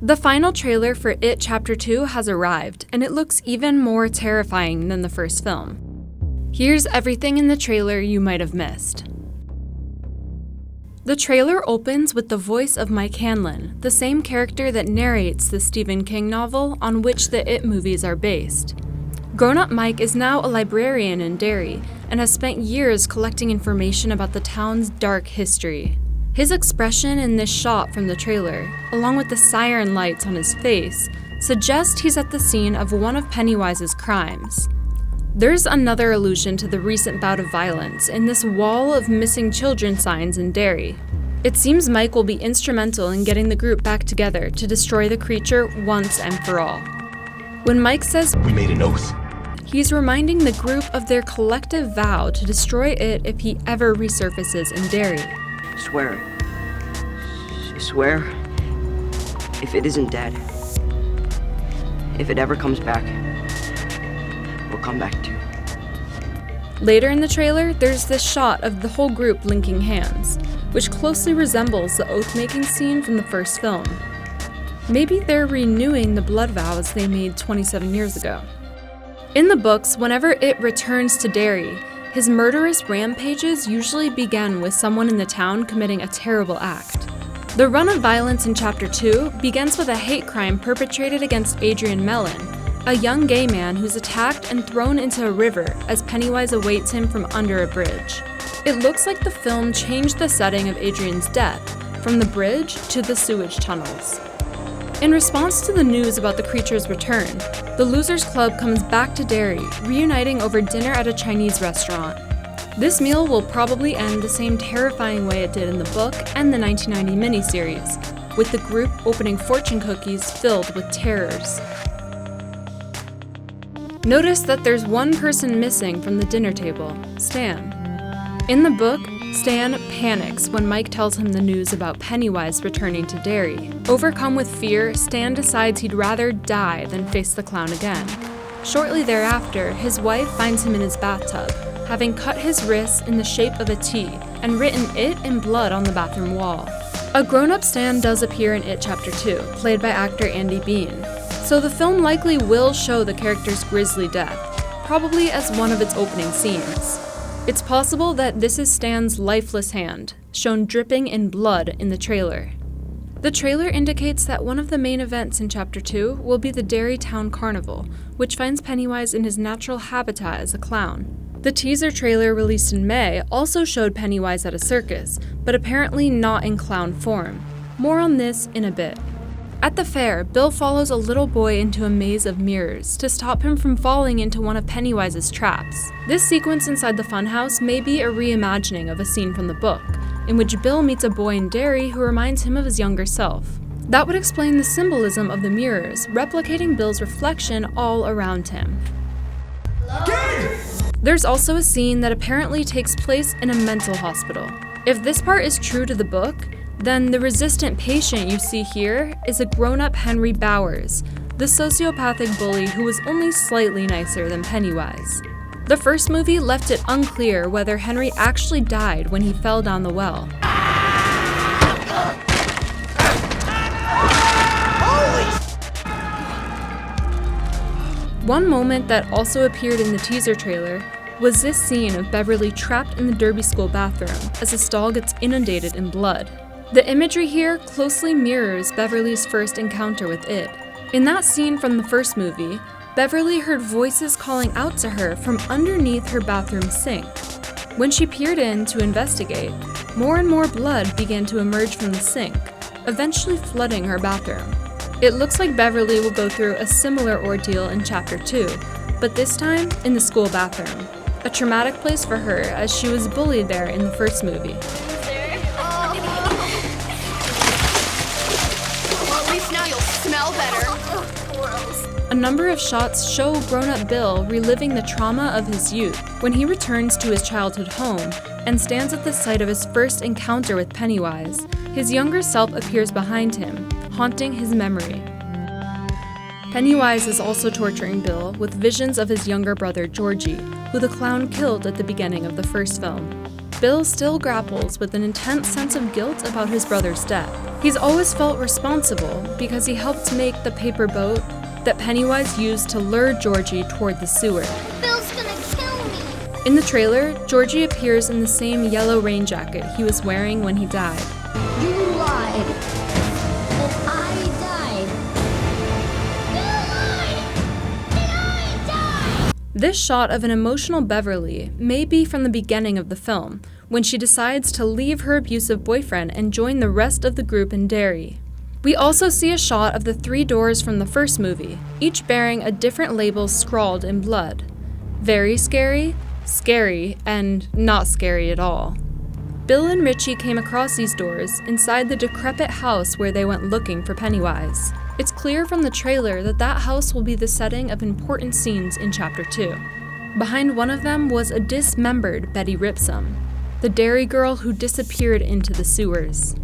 The final trailer for It Chapter 2 has arrived, and it looks even more terrifying than the first film. Here's everything in the trailer you might have missed. The trailer opens with the voice of Mike Hanlon, the same character that narrates the Stephen King novel on which the It movies are based. Grown-up Mike is now a librarian in Derry and has spent years collecting information about the town's dark history. His expression in this shot from the trailer, along with the siren lights on his face, suggest he's at the scene of one of Pennywise's crimes. There's another allusion to the recent bout of violence in this wall of missing children signs in Derry. It seems Mike will be instrumental in getting the group back together to destroy the creature once and for all. When Mike says, "We made an oath," he's reminding the group of their collective vow to destroy it if he ever resurfaces in Derry. Swear it. Swear, if it isn't dead, if it ever comes back, we'll come back too. Later in the trailer, there's this shot of the whole group linking hands, which closely resembles the oath-making scene from the first film. Maybe they're renewing the blood vows they made 27 years ago. In the books, whenever It returns to Derry, his murderous rampages usually begin with someone in the town committing a terrible act. The run of violence in Chapter 2 begins with a hate crime perpetrated against Adrian Mellon, a young gay man who's attacked and thrown into a river as Pennywise awaits him from under a bridge. It looks like the film changed the setting of Adrian's death, from the bridge to the sewage tunnels. In response to the news about the creature's return, the Losers Club comes back to Derry, reuniting over dinner at a Chinese restaurant. This meal will probably end the same terrifying way it did in the book and the 1990 miniseries, with the group opening fortune cookies filled with terrors. Notice that there's one person missing from the dinner table, Stan. In the book, Stan panics when Mike tells him the news about Pennywise returning to Derry. Overcome with fear, Stan decides he'd rather die than face the clown again. Shortly thereafter, his wife finds him in his bathtub, having cut his wrists in the shape of a T and written "It" in blood on the bathroom wall. A grown-up Stan does appear in It Chapter 2, played by actor Andy Bean, so the film likely will show the character's grisly death, probably as one of its opening scenes. It's possible that this is Stan's lifeless hand, shown dripping in blood in the trailer. The trailer indicates that one of the main events in Chapter 2 will be the Derry Town Carnival, which finds Pennywise in his natural habitat as a clown. The teaser trailer released in May also showed Pennywise at a circus, but apparently not in clown form. More on this in a bit. At the fair, Bill follows a little boy into a maze of mirrors to stop him from falling into one of Pennywise's traps. This sequence inside the funhouse may be a reimagining of a scene from the book, in which Bill meets a boy in Derry who reminds him of his younger self. That would explain the symbolism of the mirrors, replicating Bill's reflection all around him. There's also a scene that apparently takes place in a mental hospital. If this part is true to the book, then the resistant patient you see here is a grown-up Henry Bowers, the sociopathic bully who was only slightly nicer than Pennywise. The first movie left it unclear whether Henry actually died when he fell down the well. One moment that also appeared in the teaser trailer was this scene of Beverly trapped in the Derby School bathroom as the stall gets inundated in blood. The imagery here closely mirrors Beverly's first encounter with It. In that scene from the first movie, Beverly heard voices calling out to her from underneath her bathroom sink. When she peered in to investigate, more and more blood began to emerge from the sink, eventually flooding her bathroom. It looks like Beverly will go through a similar ordeal in Chapter 2, but this time in the school bathroom, a traumatic place for her as she was bullied there in the first movie. Smell better. A number of shots show grown-up Bill reliving the trauma of his youth when he returns to his childhood home and stands at the site of his first encounter with Pennywise. His younger self appears behind him, haunting his memory. Pennywise is also torturing Bill with visions of his younger brother Georgie, who the clown killed at the beginning of the first film. Bill still grapples with an intense sense of guilt about his brother's death. He's always felt responsible because he helped make the paper boat that Pennywise used to lure Georgie toward the sewer. Bill's gonna kill me! In the trailer, Georgie appears in the same yellow rain jacket he was wearing when he died. You lied! That I died! You lied! That I died! This shot of an emotional Beverly may be from the beginning of the film, when she decides to leave her abusive boyfriend and join the rest of the group in Derry. We also see a shot of the 3 doors from the first movie, each bearing a different label scrawled in blood. Very scary, scary, and not scary at all. Bill and Richie came across these doors inside the decrepit house where they went looking for Pennywise. It's clear from the trailer that that house will be the setting of important scenes in Chapter 2. Behind one of them was a dismembered Betty Ripsum, the Derry girl who disappeared into the sewers.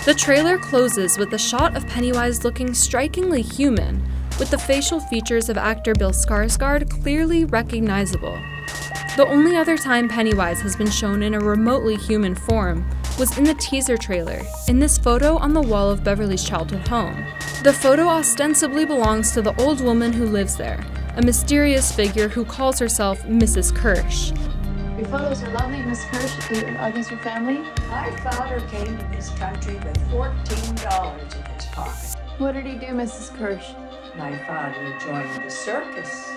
The trailer closes with a shot of Pennywise looking strikingly human, with the facial features of actor Bill Skarsgård clearly recognizable. The only other time Pennywise has been shown in a remotely human form was in the teaser trailer, in this photo on the wall of Beverly's childhood home. The photo ostensibly belongs to the old woman who lives there, a mysterious figure who calls herself Mrs. Kirsch. Your photos are lovely, Miss Kirsch. Are these your family? My father came to this country with $14 in his pocket. What did he do, Mrs. Kirsch? My father joined the circus.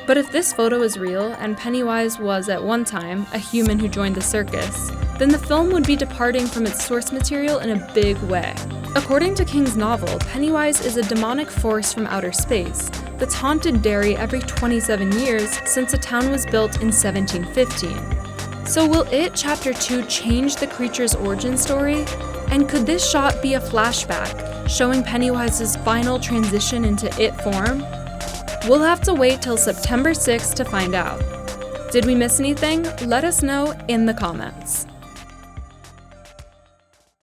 But if this photo is real, and Pennywise was at one time a human who joined the circus, then the film would be departing from its source material in a big way. According to King's novel, Pennywise is a demonic force from outer space that's haunted Derry every 27 years since the town was built in 1715. So will It Chapter 2 change the creature's origin story? And could this shot be a flashback, showing Pennywise's final transition into It form? We'll have to wait till September 6th to find out. Did we miss anything? Let us know in the comments.